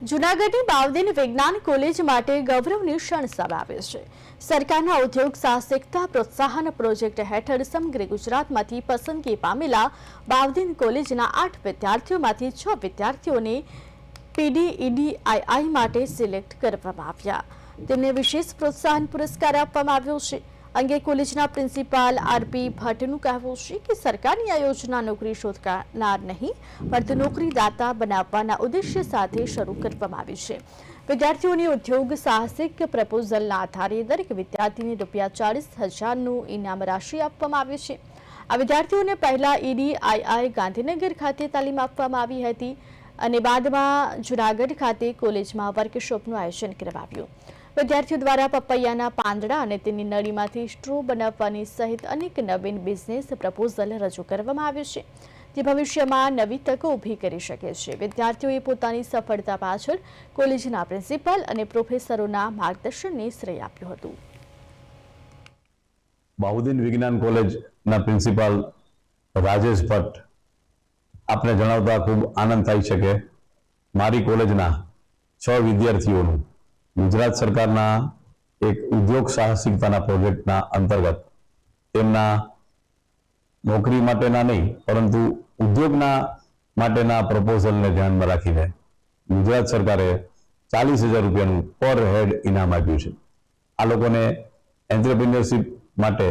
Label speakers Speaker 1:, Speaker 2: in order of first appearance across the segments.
Speaker 1: જૂનાગઢની બાવદીન વિજ્ઞાન કોલેજ માટે ગૌરવની ક્ષણ સામે આવે છે। સરકારના ઉદ્યોગ સાહસિકતા પ્રોત્સાહન પ્રોજેક્ટ હેઠળ સમગ્ર ગુજરાતમાંથી પસંદગી પામેલા બાવદીન કોલેજના 8 વિદ્યાર્થીઓમાંથી 6 વિદ્યાર્થીઓને PDEDII માટે સિલેક્ટ કરવામાં આવ્યા। તેમને વિશેષ પ્રોત્સાહન પુરસ્કાર આપવામાં આવ્યો છે। અંગે કોલેજના પ્રિન્સિપાલ RP ભટ્ટનું કહેવું છે કે સરકારની આ યોજના નોકરી શોધનાર નહીં પરંતુ નોકરીદાતા બનાવવાના ઉદ્દેશ્ય સાથે શરૂ કરવામાં આવી છે। વિદ્યાર્થીઓને ઉદ્યોગ સાહસિક પ્રપોઝલના આધારે દરેક વિદ્યાર્થીને ₹40,000નું ઇનામ રાશિ આપવામાં આવી છે। આ વિદ્યાર્થીઓને પહેલા EDII ગાંધીનગર ખાતે તાલીમ આપવામાં આવી હતી અને બાદમાં જૂનાગઢ ખાતે કોલેજમાં વર્કશોપનું આયોજન કરવામાં આવ્યું। વિદ્યાર્થીઓ દ્વારા પપૈયાના પાંદડા અને તેની નળીમાંથી સ્ટ્રો બનાવવાની સહિત અનેક નવીન બિઝનેસ પ્રપોઝલ રજૂ કરવામાં આવ્યું છે, જે ભવિષ્યમાં નવી તકો ઊભી કરી શકે છે। વિદ્યાર્થીઓએ પોતાની સફળતા પાછળ કોલેજના પ્રિન્સિપાલ અને પ્રોફેસરોના માર્ગદર્શનને શ્રેય આપ્યું હતું।
Speaker 2: બાઉદીન વિજ્ઞાન કોલેજના પ્રિન્સિપાલ રાજેશ ભટ્ટ આપને જણાવતા ખૂબ આનંદ થાય છે કે મારી કોલેજના 6 વિદ્યાર્થીઓનું ગુજરાત સરકારના એક ઉદ્યોગ સાહસિકતાના પ્રોજેક્ટના અંતર્ગત તેમના નોકરી માટેના નહીં પરંતુ ઉદ્યોગના માટેના પ્રપોઝલને ધ્યાનમાં રાખીને ગુજરાત સરકારે ₹40,000નું પર હેડ ઇનામ આપ્યું છે। આ લોકોને એન્ટરપ્રિન્યોરશિપ માટે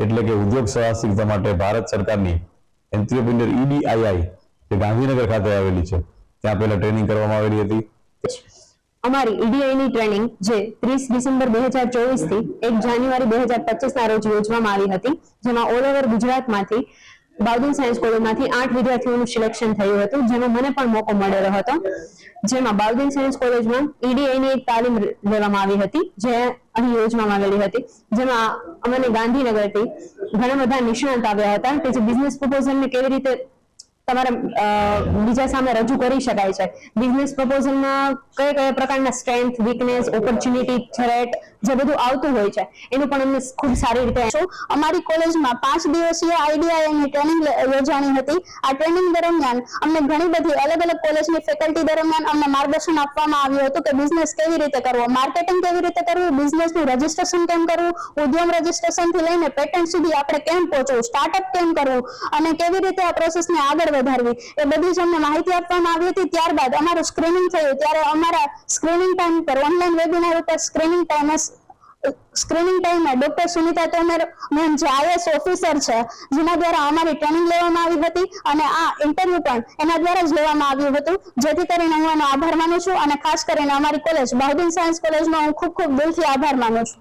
Speaker 2: એટલે કે ઉદ્યોગ સાહસિકતા માટે ભારત સરકારની એન્ટરપ્રિન્યોર EDII જે ગાંધીનગર ખાતે આવેલી છે ત્યાં પહેલા ટ્રેનિંગ કરવામાં આવેલી હતી।
Speaker 3: અમારી EDI ની ટ્રેનિંગ જે 30 ડિસેમ્બર 2024 થી 1 જાન્યુઆરી 2025 ના રોજ યોજવામાં આવી હતી, જેમાં ઓલ ઓવર ગુજરાતમાંથી બાઉદીન સાયન્સ કોલેજમાંથી 8 વિદ્યાર્થીઓનું સિલેક્શન થયું હતું, જેમાં મને પણ મોકો મળેલો હતો। જેમાં બાઉદીન સાયન્સ કોલેજમાં EDI ની એક તાલીમ લેવામાં આવી હતી જે અહીં યોજવામાં આવેલી હતી, જેમાં અમને ગાંધીનગરથી ઘણા બધા નિષ્ણાત આવ્યા હતા કે જે બિઝનેસ પ્રપોઝલને કેવી રીતે તમારા બીજા સામે રજૂ કરી શકાય છે, બિઝનેસ પ્રપોઝલમાં કયા કયા પ્રકારના સ્ટ્રેન્થ, વીકનેસ, ઓપોર્ચ્યુનિટી, થ્રેટ જે બધું આવતું હોય છે એનું પણ અમને ખૂબ સારી રીતે
Speaker 4: અમારી કોલેજમાં 5 દિવસીય IDI ની ટ્રેનિંગ યોજાણી હતી। આ ટ્રેનિંગ દરમિયાન અમને ઘણી બધી અલગ અલગ કોલેજની ફેકલ્ટી દરમિયાન અમને માર્ગદર્શન આપવામાં આવ્યું હતું કે બિઝનેસ કેવી રીતે કરવો, માર્કેટિંગ કેવી રીતે કરવું, બિઝનેસનું રજિસ્ટ્રેશન કેમ કરવું, ઉદ્યમ રજિસ્ટ્રેશનથી લઈને પેટન્ટ સુધી આપણે કેમ પહોંચવું, સ્ટાર્ટઅપ કેમ કરવું અને કેવી રીતે આ પ્રોસેસને આગળ વધારવી એ બધી જ અમને માહિતી આપવામાં આવી હતી। ત્યારબાદ અમારું સ્ક્રીનિંગ થયું ત્યારે અમારા સ્ક્રીનિંગ ટાઈમ પર ઓનલાઈન વેબિનાર ઉપર સ્ક્રીનિંગ ટાઈમે ડોક્ટર સુનિતા તોમર મેમ જે IAS ઓફિસર છે જેના દ્વારા અમારી ટ્રેનિંગ લેવામાં આવી હતી અને આ ઇન્ટરવ્યુ પણ એના દ્વારા જ લેવામાં આવ્યું હતું, જેથી કરીને હું એનો આભાર માનું છું અને ખાસ કરીને અમારી કોલેજ બાઉદીન સાયન્સ કોલેજનો હું ખૂબ ખૂબ દિલથી આભાર માનું છું।